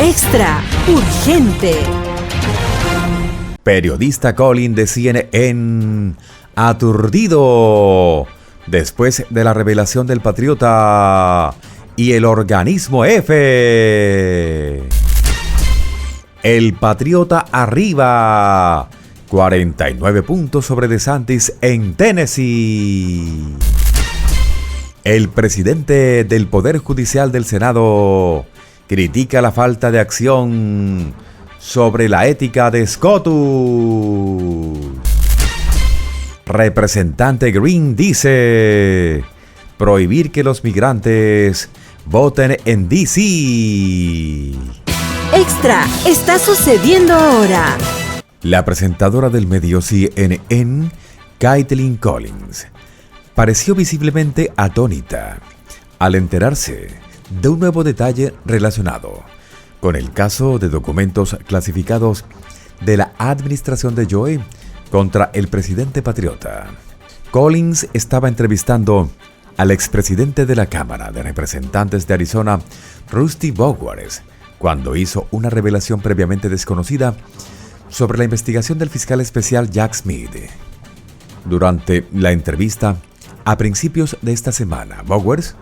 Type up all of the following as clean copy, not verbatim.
Extra urgente. Periodista Collins de CNN aturdido después de la revelación del Patriota y el organismo F. El Patriota arriba 49 puntos sobre DeSantis en Tennessee. El presidente del Poder Judicial del Senado critica la falta de acción sobre la ética de SCOTUS. Representante Green dice prohibir que los migrantes voten en D.C. Extra está sucediendo ahora. La presentadora del medio CNN, Kathleen Collins, pareció visiblemente atónita al enterarse de un nuevo detalle relacionado con el caso de documentos clasificados de la administración de Joe contra el presidente patriota. Collins estaba entrevistando al expresidente de la Cámara de Representantes de Arizona, Rusty Bogers, cuando hizo una revelación previamente desconocida sobre la investigación del fiscal especial Jack Smith. Durante la entrevista, a principios de esta semana, Bogers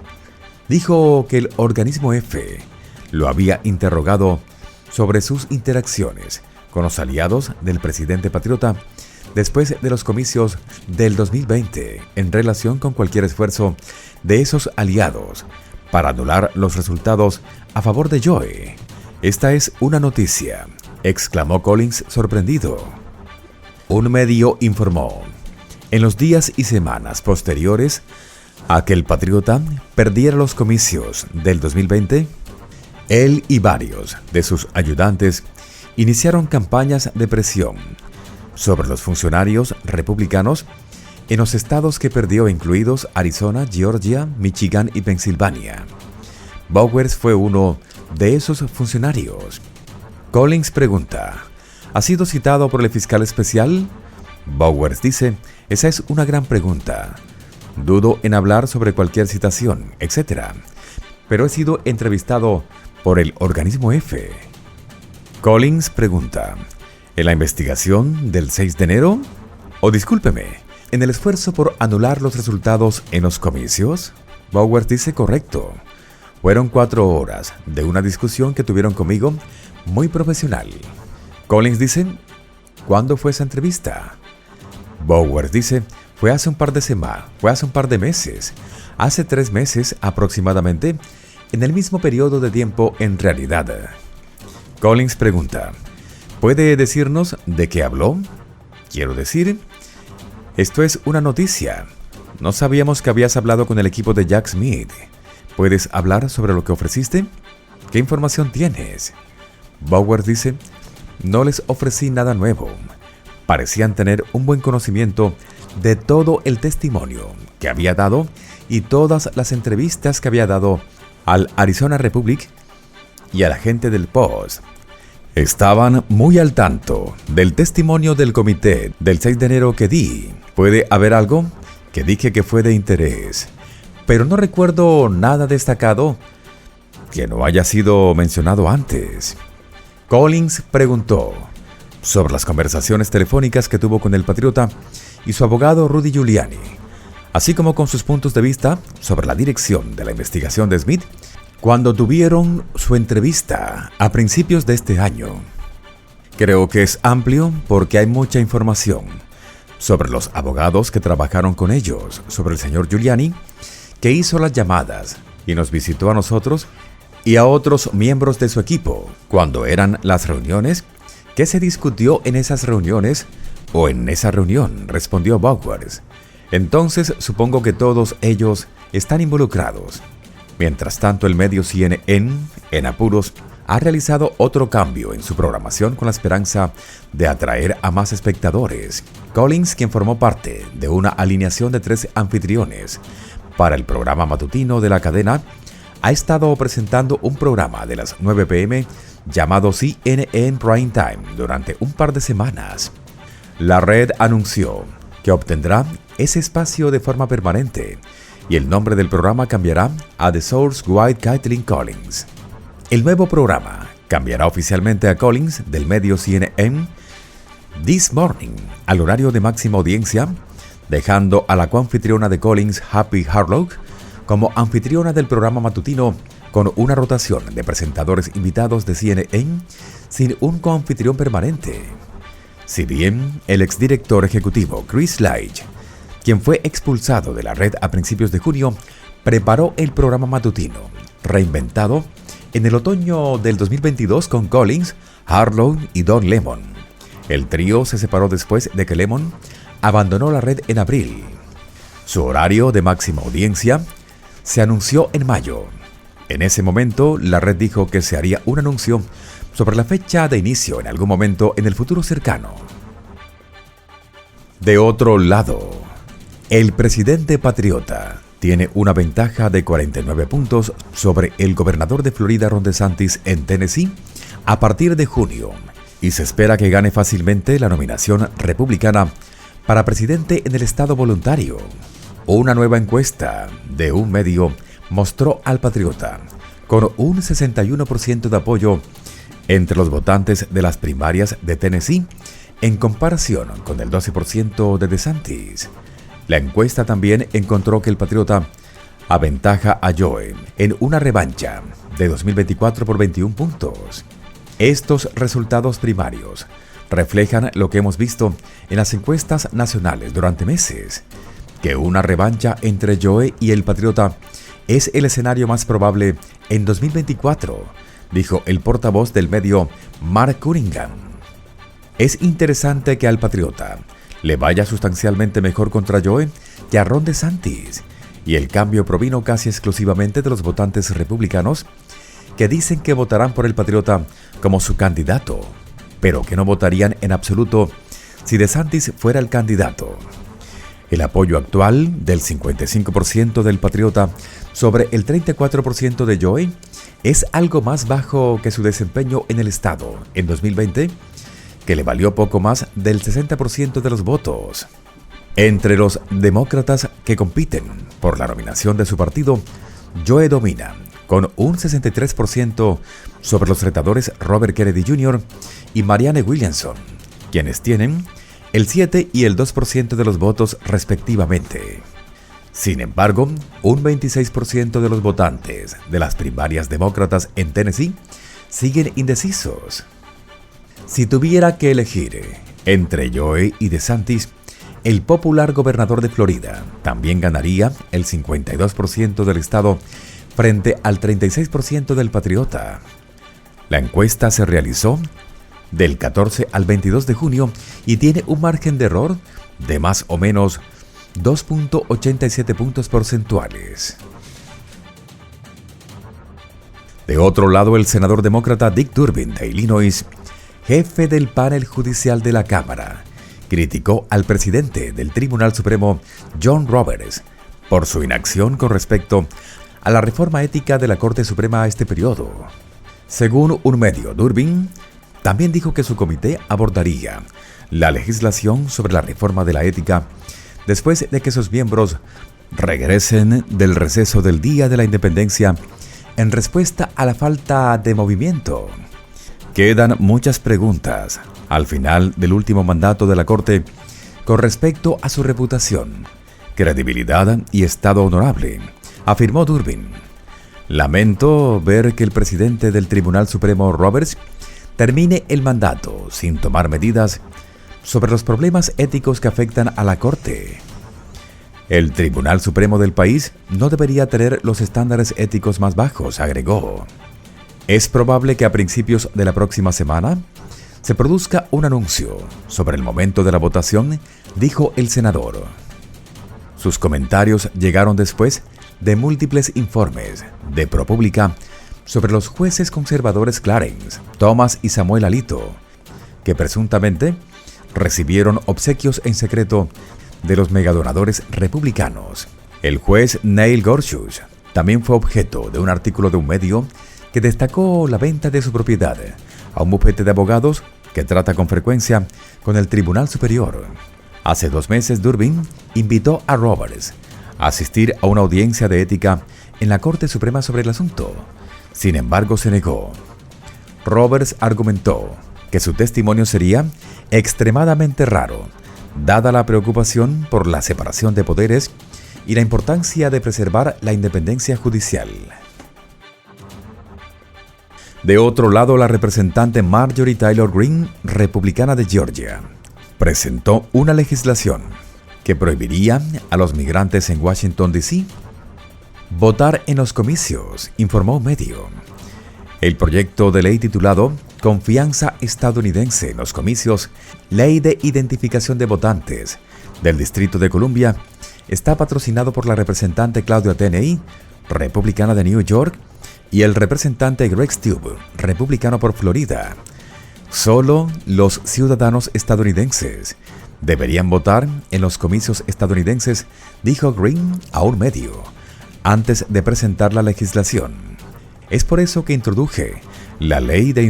dijo que el organismo F lo había interrogado sobre sus interacciones con los aliados del presidente patriota después de los comicios del 2020 en relación con cualquier esfuerzo de esos aliados para anular los resultados a favor de Joe. Esta es una noticia, exclamó Collins sorprendido. Un medio informó, en los días y semanas posteriores a que el patriota perdiera los comicios del 2020, él y varios de sus ayudantes iniciaron campañas de presión sobre los funcionarios republicanos en los estados que perdió, incluidos Arizona, Georgia, Michigan y Pensilvania. Bogers fue uno de esos funcionarios. Collins pregunta, ¿ha sido citado por el fiscal especial? Bogers dice, esa es una gran pregunta. Dudo en hablar sobre cualquier citación, etc. Pero he sido entrevistado por el organismo F. Collins pregunta, ¿en la investigación del 6 de enero? O discúlpeme, ¿en el esfuerzo por anular los resultados en los comicios? Bogers dice correcto. Fueron 4 horas de una discusión que tuvieron conmigo muy profesional. Collins dice, ¿cuándo fue esa entrevista? Bogers dice, fue hace un par de meses, hace 3 meses aproximadamente, en el mismo periodo de tiempo en realidad. Collins pregunta, ¿puede decirnos de qué habló? Quiero decir, esto es una noticia. No sabíamos que habías hablado con el equipo de Jack Smith. ¿Puedes hablar sobre lo que ofreciste? ¿Qué información tienes? Bogers dice, no les ofrecí nada nuevo. Parecían tener un buen conocimiento de todo el testimonio que había dado y todas las entrevistas que había dado al Arizona Republic y a la gente del Post. Estaban muy al tanto del testimonio del comité del 6 de enero que di. Puede haber algo que dije que fue de interés, pero no recuerdo nada destacado que no haya sido mencionado antes. Collins preguntó sobre las conversaciones telefónicas que tuvo con el patriota y su abogado Rudy Giuliani, así como con sus puntos de vista sobre la dirección de la investigación de Smith cuando tuvieron su entrevista a principios de este año. Creo que es amplio porque hay mucha información sobre los abogados que trabajaron con ellos, sobre el señor Giuliani, que hizo las llamadas y nos visitó a nosotros y a otros miembros de su equipo cuando eran las reuniones. ¿Qué se discutió en esas reuniones o en esa reunión?, respondió Bogers. Entonces supongo que todos ellos están involucrados. Mientras tanto, el medio CNN, en apuros, ha realizado otro cambio en su programación con la esperanza de atraer a más espectadores. Collins, quien formó parte de una alineación de 3 anfitriones para el programa matutino de la cadena, ha estado presentando un programa de las 9 p.m. llamado CNN Prime Time durante un par de semanas. La red anunció que obtendrá ese espacio de forma permanente y el nombre del programa cambiará a The Source with Kathleen Collins. El nuevo programa cambiará oficialmente a Collins del medio CNN This Morning al horario de máxima audiencia, dejando a la coanfitriona de Collins, Happy Harlock, como anfitriona del programa matutino, con una rotación de presentadores invitados de CNN sin un coanfitrión permanente. Si bien el exdirector ejecutivo Chris Light, quien fue expulsado de la red a principios de junio, preparó el programa matutino, reinventado en el otoño del 2022 con Collins, Harlock y Don Lemon. El trío se separó después de que Lemon abandonó la red en abril. Su horario de máxima audiencia se anunció en mayo. En ese momento, la red dijo que se haría un anuncio sobre la fecha de inicio en algún momento en el futuro cercano. De otro lado, el presidente patriota tiene una ventaja de 49 puntos sobre el gobernador de Florida, Ron DeSantis, en Tennessee a partir de junio, y se espera que gane fácilmente la nominación republicana para presidente en el estado voluntario. Una nueva encuesta de un medio mostró al patriota con un 61% de apoyo entre los votantes de las primarias de Tennessee en comparación con el 12% de DeSantis. La encuesta también encontró que el patriota aventaja a Joe en una revancha de 2024 por 21 puntos. Estos resultados primarios reflejan lo que hemos visto en las encuestas nacionales durante meses, que una revancha entre Joe y el patriota es el escenario más probable en 2024, dijo el portavoz del medio Mark Cunningham. Es interesante que al patriota le vaya sustancialmente mejor contra Joe que a Ron DeSantis, y el cambio provino casi exclusivamente de los votantes republicanos que dicen que votarán por el patriota como su candidato, pero que no votarían en absoluto si DeSantis fuera el candidato. El apoyo actual del 55% del patriota sobre el 34% de Joe es algo más bajo que su desempeño en el estado en 2020, que le valió poco más del 60% de los votos. Entre los demócratas que compiten por la nominación de su partido, Joe domina con un 63% sobre los retadores Robert Kennedy Jr. y Marianne Williamson, quienes tienen el 7 y el 2% de los votos respectivamente. Sin embargo, un 26% de los votantes de las primarias demócratas en Tennessee siguen indecisos. Si tuviera que elegir entre Joe y DeSantis, el popular gobernador de Florida también ganaría el 52% del estado frente al 36% del patriota. La encuesta se realizó del 14 al 22 de junio y tiene un margen de error de más o menos 2.87 puntos porcentuales. De otro lado, el senador demócrata Dick Durbin de Illinois, jefe del panel judicial de la Cámara, criticó al presidente del Tribunal Supremo, John Roberts, por su inacción con respecto a la reforma ética de la Corte Suprema a este periodo. Según un medio, Durbin también dijo que su comité abordaría la legislación sobre la reforma de la ética después de que sus miembros regresen del receso del Día de la Independencia en respuesta a la falta de movimiento. Quedan muchas preguntas al final del último mandato de la Corte con respecto a su reputación, credibilidad y estado honorable, afirmó Durbin. Lamento ver que el presidente del Tribunal Supremo, Roberts, termine el mandato sin tomar medidas sobre los problemas éticos que afectan a la Corte. El Tribunal Supremo del país no debería tener los estándares éticos más bajos, agregó. Es probable que a principios de la próxima semana se produzca un anuncio sobre el momento de la votación, dijo el senador. Sus comentarios llegaron después de múltiples informes de ProPublica sobre los jueces conservadores Clarence Thomas y Samuel Alito, que presuntamente recibieron obsequios en secreto de los megadonadores republicanos. El juez Neil Gorsuch también fue objeto de un artículo de un medio que destacó la venta de su propiedad a un bufete de abogados que trata con frecuencia con el Tribunal Superior. Hace 2 meses, Durbin invitó a Roberts a asistir a una audiencia de ética en la Corte Suprema sobre el asunto. Sin embargo, se negó. Roberts argumentó que su testimonio sería extremadamente raro, dada la preocupación por la separación de poderes y la importancia de preservar la independencia judicial. De otro lado, la representante Marjorie Taylor Greene, republicana de Georgia, presentó una legislación que prohibiría a los migrantes en Washington, D.C. votar en los comicios, informó un medio. El proyecto de ley titulado Confianza estadounidense en los comicios, Ley de Identificación de Votantes del Distrito de Columbia, está patrocinado por la representante Claudia Tenney, republicana de New York, y el representante Greg Steube, republicano por Florida. Solo los ciudadanos estadounidenses deberían votar en los comicios estadounidenses, dijo Greene a un medio, antes de presentar la legislación. Es por eso que introduje la ley de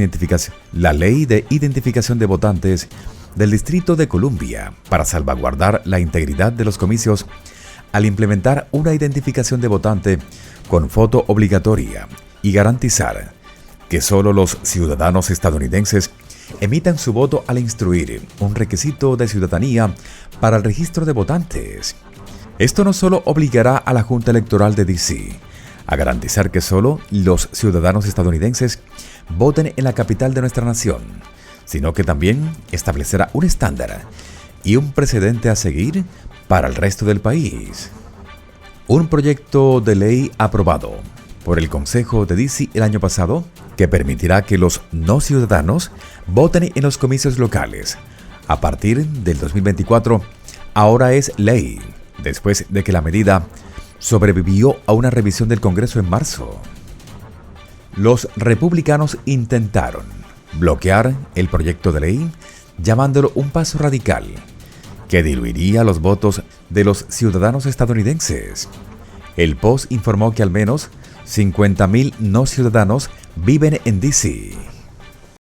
identificación de votantes del Distrito de Columbia para salvaguardar la integridad de los comicios al implementar una identificación de votante con foto obligatoria y garantizar que solo los ciudadanos estadounidenses emitan su voto al instruir un requisito de ciudadanía para el registro de votantes. Esto no solo obligará a la Junta Electoral de D.C. a garantizar que solo los ciudadanos estadounidenses voten en la capital de nuestra nación, sino que también establecerá un estándar y un precedente a seguir para el resto del país. Un proyecto de ley aprobado por el Consejo de D.C. el año pasado, que permitirá que los no ciudadanos voten en los comicios locales a partir del 2024, ahora es ley, después de que la medida sobrevivió a una revisión del Congreso en marzo. Los republicanos intentaron bloquear el proyecto de ley, llamándolo un paso radical que diluiría los votos de los ciudadanos estadounidenses. El Post informó que al menos 50,000 no ciudadanos viven en D.C.